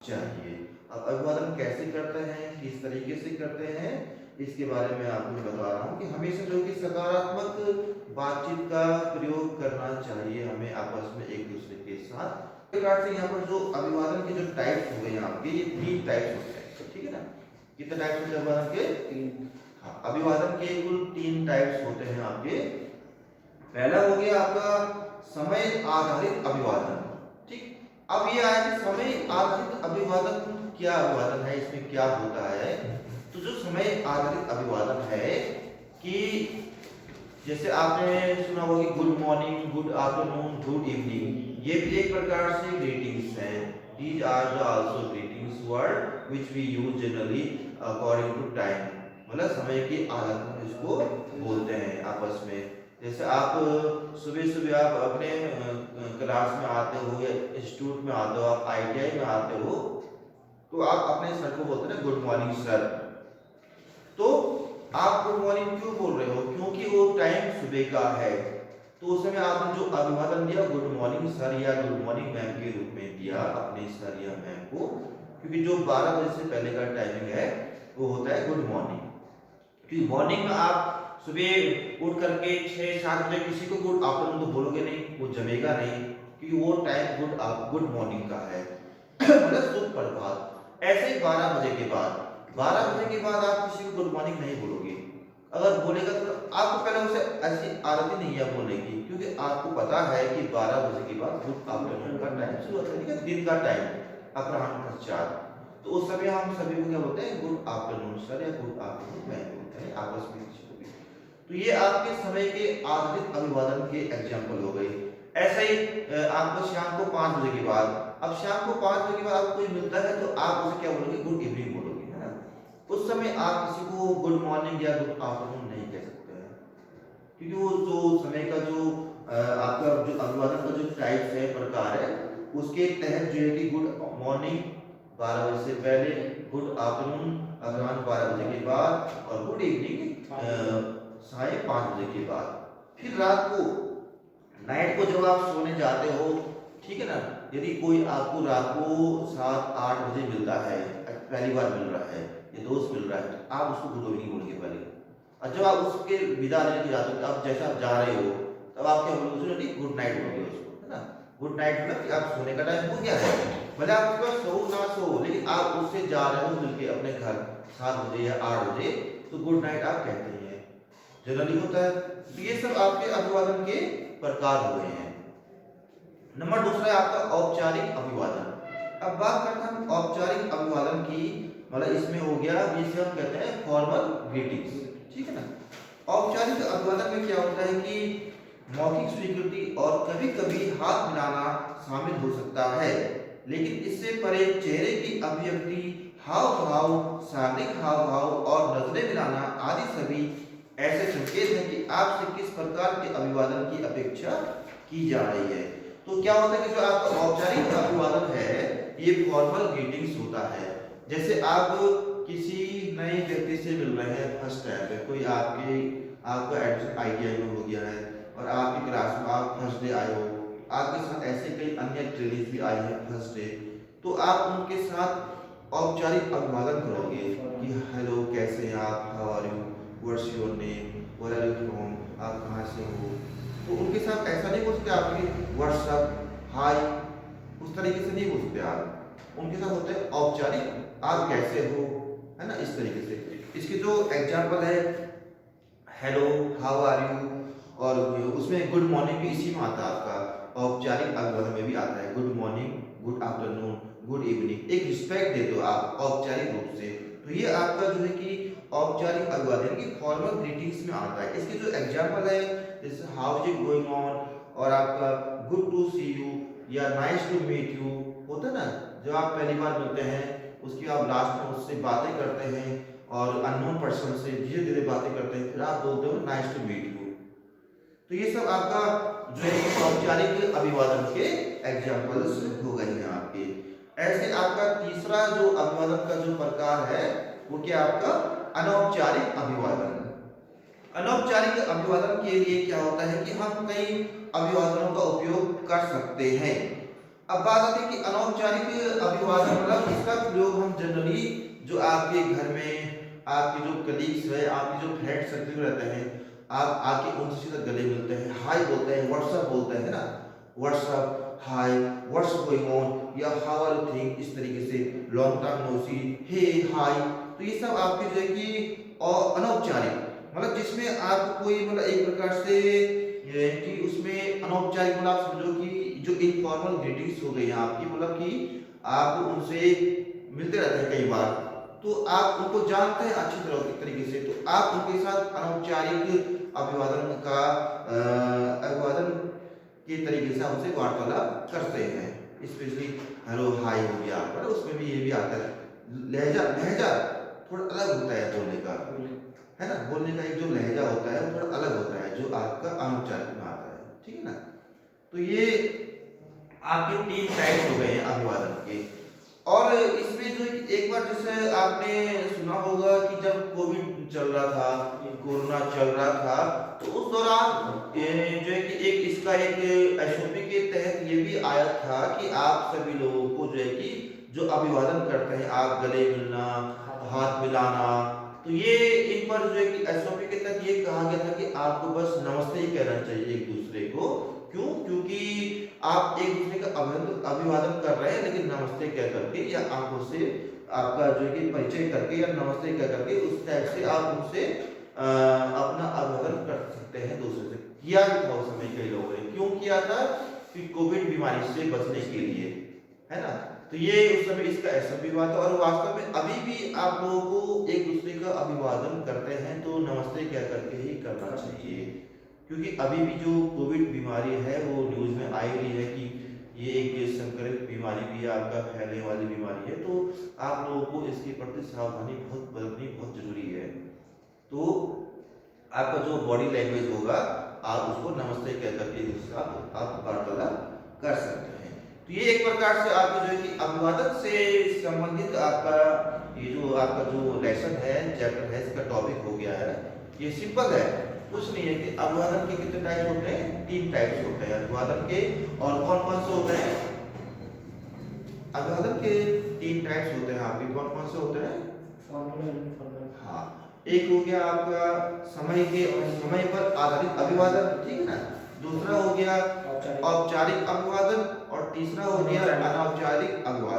चाहिए। अब अभिवादन कैसे करते हैं, किस तरीके से करते हैं, इसके बारे में आपको मैं बता रहा हूँ कि हमेशा जो कि सकारात्मक बातचीत का प्रयोग करना चाहिए हमें आपस में एक दूसरे के साथ। इस प्रकार से यहाँ पर जो अभिवादन के जो टाइप्स हो गए आपके, ये 3 टाइप्स होते हैं, तो ठीक है ना। कितने टाइप्स होते हैं अभिवादन के? 3। हाँ, अभिवादन के कुल 3 टाइप्स होते हैं आपके। पहला हो गया आपका समय आधारित अभिवादन। ठीक, अब ये आया कि समय आधारित अभिवादन क्या अभिवादन है, इसमें क्या होता है। तो जो समय आधारित अभिवादन है कि जैसे आपने सुना होगा कि good morning, good afternoon, good evening, ये भी एक प्रकार से ग्रीटिंग्स हैं। These are the also greetings word which we use generally according to time, मतलब समय के आधार पर इसको बोलते हैं आपस में। जैसे आप सुबह सुबह आप अपने क्लास में आते हो या इंस्टीट्यूट में आते हो, आप आईटीआई में आते हो, तो आप अपने सर को बोलते हैं गुड मॉर्निंग सर। तो आप गुड मॉर्निंग क्यों बोल रहे हो? क्योंकि वो टाइम सुबह का है, तो उस समय आपने जो अभिवादन दिया गुड मॉर्निंग सर या गुड मॉर्निंग मैम के रूप में दिया अपने सर या मैम को, क्योंकि जो 12 बजे से पहले का टाइमिंग है वो होता है गुड मॉर्निंग। क्योंकि मॉर्निंग में आप सुबह उठ करके 6-7 बजे किसी को गुड आफ्टरनून तो बोलोगे नहीं, वो जमेगा नहीं, क्योंकि वो टाइम गुड मॉर्निंग का है मतलब शुभ प्रभात। ऐसे ही 12 बजे के बाद, 12 बजे के बाद आप किसी को गुड मॉर्निंग नहीं बोलोगे। अगर बोलेगा तो आपको पहले उसे ऐसी आदत ही नहीं है बोलने की, क्योंकि आपको पता है कि 12 बजे के बाद गुड आफ्टरनून का टाइम शुरू होता है, दिन का टाइम अपराह्न पश्चात। तो उस समय हम सभी को क्या बोलते हैं? गुड आफ्टरनून सर या गुड आफ्टरनून मैम बोलते हैं आपस में किसी को भी। तो ये आपके समय के आधारित अभिवादन के एग्जाम्पल हो गई। ऐसे ही आपको शाम को 5 बजे के बाद, अब शाम को 5 बजे के बाद आपको कोई मिलता है तो आप उसे क्या बोलोगे? गुड इवनिंग बोलोगे, है ना। उस समय आप किसी को गुड मॉर्निंग या गुड आफ्टरनून नहीं कह सकते हैं, क्योंकि वो जो समय का जो आपका जो अभिवादन का जो टाइप है, प्रकार है, उसके तहत जो है कि गुड मॉर्निंग 12 बजे से पहले, गुड आफ्टरनून अपराह्न 12 बजे के बाद, और गुड इवनिंग साढ़े 5 बजे के बाद। फिर रात को, नाइट को जब आप सोने जाते हो, ठीक है ना, यदि कोई आपको रात को 7-8 बजे मिलता है, पहली बार मिल रहा है, ये दोस्त मिल रहा है, तो आप उसको गुड इवनिंग बोलोगे पहले। और जब आप उसके विदा लेने के जाते हो, आप जैसे आप जा रहे हो, तब आप क्या बोलोगे? नहीं, गुड नाइट बोलोगे उसको, है ना। गुड नाइट मतलब कि आप सोने का टाइम हो गया है, भले आप उसके बाद सो ना सो, लेकिन आप उससे जा रहे हो मिलके अपने घर 7 बजे या 8 बजे, तो गुड नाइट आप कहते हैं, जनरली होता है। तो ये सब आपके अभिवादन के प्रकार हुए हैं। नंबर दूसरा है आपका औपचारिक अभिवादन। अब बात करते हैं हम औपचारिक अभिवादन की, मतलब इसमें हो गया जिसे हम कहते हैं फॉर्मल ग्रीटिंग्स, ठीक है ना। औपचारिक अभिवादन में क्या होता है कि मौखिक स्वीकृति और कभी कभी हाथ मिलाना शामिल हो सकता है, लेकिन इससे परे चेहरे की अभिव्यक्ति, हाव भाव, शारीरिक हाव भाव और नजरें मिलाना आदि सभी ऐसे संकेत हैं कि आपसे किस प्रकार के अभिवादन की अपेक्षा की जा रही है। तो क्या होता है कि जो आपका औपचारिक अभिवादन है ये फॉर्मल ग्रीटिंग्स होता है। जैसे आप किसी नए व्यक्ति से मिल रहे हैं फर्स्ट टाइम पे, कोई आपका एडमिशन आईटीआई में हो गया है और आपकी क्लास में आप फर्स्ट डे आए हो, आपके साथ ऐसे कई अन्य ट्रेनिंग भी आई है फर्स्ट डे, तो आप उनके साथ औपचारिक अभिवादन करोगे कि हेलो कैसे हैं आप, how are you, what's your name, where are you from, आप कहाँ से हो। तो उनके साथ ऐसा नहीं बोल सकते आपकी व्हाट्सअप हाय, उस तरीके से नहीं बोल सकते आप। उनके साथ होते हैं औपचारिक, आप कैसे हो, है ना, इस तरीके से। इसके जो एग्जाम्पल है हेलो, हाउ आर यू, और उसमें गुड मॉर्निंग भी इसी में आता है आपका, औपचारिक अभिवादन में भी आता है good morning, good afternoon, good evening, एक रिस्पेक्ट देते हो आप औपचारिक रूप से। तो ये आपका जो है कि औपचारिक अभिवादन की फॉर्मल ग्रीटिंग्स में आता है। इसके जो एग्जाम्पल है जैसे how is it going on, और आपका गुड टू सी यू या नाइस टू मीट यू होता है ना, जब आप पहली बार मिलते हैं उसके आप लास्ट में उससे बातें करते हैं और अननोन पर्सन से धीरे धीरे बातें करते हैं, फिर आप बोलते हो नाइस टू मीट यू। तो ये सब आपका जो है औपचारिक अभिवादन के एग्जाम्पल्स हो गए हैं आपके। ऐसे आपका तीसरा जो अभिवादन का जो प्रकार है वो क्या आपका अनौपचारिक अभिवादन। अनौपचारिक अभिवादन के लिए क्या होता है कि हम कई अभिवादनों का उपयोग कर सकते हैं। अब बात आती है कि अनौपचारिक अभिवादन मतलब इसका प्रयोग हम जनरली जो आपके घर में आपके जो कलीग्स है, आपके जो फ्रेंड सर्कल रहते हैं, आप आके उनसे सीधा गले मिलते हैं, हाय बोलते हैं, व्हाट्सअप बोलते हैं ना, what's up, hi, what's going on, या हाउ आर यू थिंग, इस तरीके से long time no see, hey hi. तो ये सब आपके जो है कि अनौपचारिक मतलब जिसमें आप कोई मतलब एक प्रकार से ये कि उसमें अनौपचारिक मतलब आप समझो कि जो इनफॉर्मल ग्रीटिंग्स हो गई हैं आपकी, मतलब कि आप उनसे मिलते रहते हैं कई बार, तो आप उनको जानते हैं अच्छी तरह तरीके से, तो आप उनके साथ अनौपचारिक अभिवादन का अभिवादन के तरीके से उनसे वार्तालाप करते हैं। स्पेशली हेलो हाय हो गया आपका, उसमें भी ये भी आता है। लहजा लहजा थोड़ा अलग होता है बोलने का, है ना, बोलने का एक जो लहजा होता है वो थोड़ा अलग होता है जो आपका अनौपचारिक में आता है, ठीक है ना। तो ये आपके 3 टाइप्स हो गए हैं अभिवादन के। और इसमें जो एक बार जैसे आपने सुना होगा कि जब कोविड चल रहा था, कोरोना चल रहा था, तो उस दौरान जो है कि एक इसका एक एसओपी के तहत ये भी आया था कि आप सभी लोगों को जो है कि जो अभिवादन करते हैं, आप गले मिलना, हाथ मिलाना, तो ये एक बार जो है कि एसओपी के तहत ये कहा गया था कि आपको बस नमस्ते ही कहना चाहिए एक दूसरे को। क्यों? क्योंकि आप एक दूसरे का अभिवादन कर रहे हैं, लेकिन नमस्ते कह करके या आंखों से आपका जो है कि परिचय करके या नमस्ते कह करके उस टाइप से आप उनसे अपना अभिवादन कर सकते हैं दूसरे से। किया भी था उस समय कई लोगों ने। क्यों किया था? कि कोविड बीमारी से बचने के लिए, है ना। तो ये उस समय इसका ऐसा भी हुआ था, और वास्तव में अभी भी आप लोगों को एक दूसरे का अभिवादन करते हैं तो नमस्ते कह करके ही करना चाहिए। क्योंकि अभी भी जो कोविड बीमारी है वो न्यूज़ में आई रही है कि ये एक संक्रमित बीमारी भी है, आपका फैलने वाली बीमारी है, तो आप लोगों को इसके प्रति सावधानी बहुत बरतनी बहुत जरूरी है। तो आपका जो बॉडी लैंग्वेज होगा आप उसको नमस्ते कह करके आप वार्तालाप कर सकते हैं। तो ये एक प्रकार से आपको जो है कि अभिवादन से संबंधित आपका ये जो आपका जो लेसन है, चैप्टर है, इसका टॉपिक हो गया है। ये सिंपल है, कुछ नहीं है कि अभिवादन के कितने टाइप्स होते हैं? 3 टाइप्स होते हैं अभिवादन के। और कौन कौन से होते हैं अभिवादन के? 3 टाइप्स होते हैं आपके। कौन कौन से होते हैं? हाँ, एक हो गया आपका समय पर आधारित अभिवादन, ठीक है ना। दूसरा हो गया औपचारिक अभिवादन, और तीसरा हो गया अनौपचारिक अभिवादन।